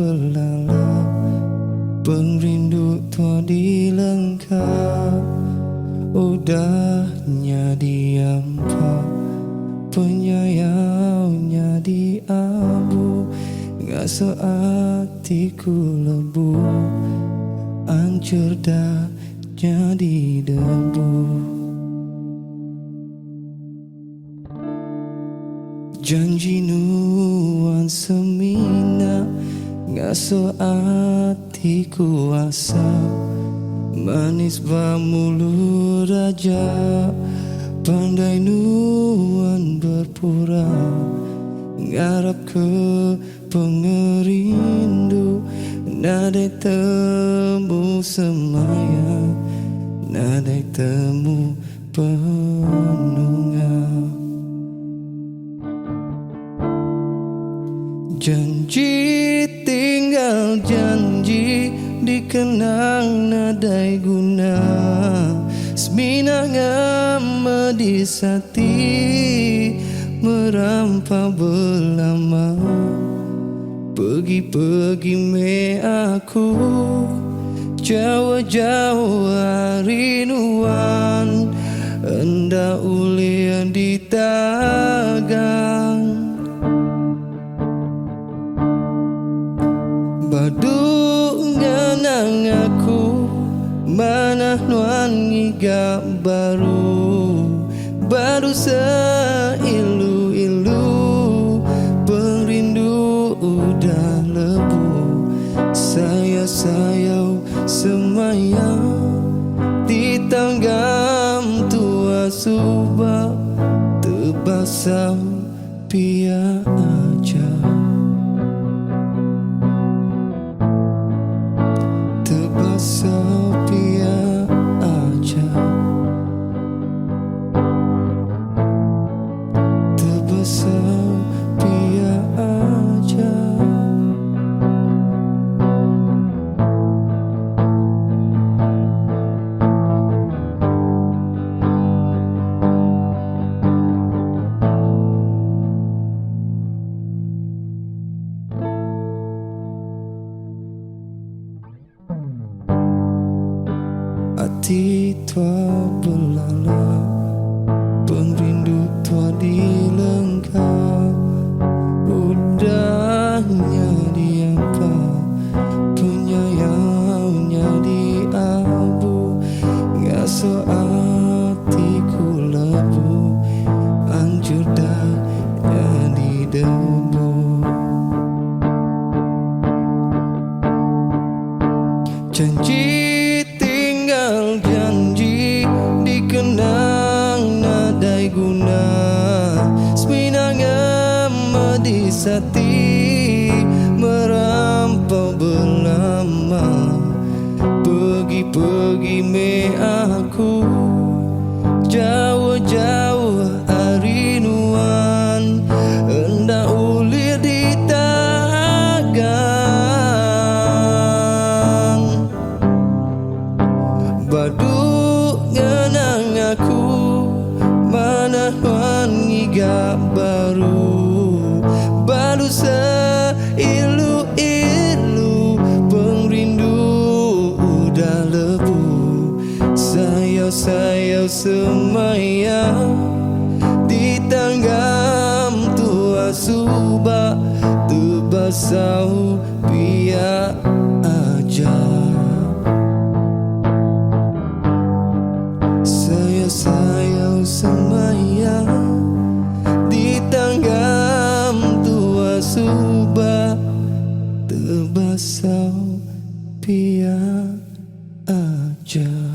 belalak, pengrindu tua dilengkap, udahnya diampak, penyayaunya diabu, ngasuh hatiku lebu, hancur dah jadi debu. Janji nuan semina, ngasuh hatiku asa, manis bamulu raja, pandai nuan berpura, ngarap ke pengerindu, nadai temu semaya, nadai temu penunga. Janji tinggal janji, dikenang nadai guna, semina ngam di sati, merampau belama, pergi-pergi me aku, jauh-jauh harinuan, hendak ulian ditagang. Badu nganang aku, mana nuan ngigap baru, baru seilu-ilu, perindu udah lebu, sayau semayang, ditanggam tua subak, terbasau pia aja. Terbasau pia aja, terbasau pia aja. Hati tua belalak, pengrindu tua dilengkap, udahnya diampak, penyayaunya diabu, ngasuh hatiku lebu, hancur dah jadi debu. Janji janji, dikenang nadai guna, semina ngam di sati, merampau belama, pergi-pergi me aku, jauh-jauh harinuan, hendak ulir ditagang. Badu ngenang aku, mana nuan ngigap baru, baru seilu-ilu, pengrindu udah lebu, sayau semayang, ditanggam tua subak, terbasau pia aja. Sayau semayang, ditanggam tua subak, terbasau pia aja.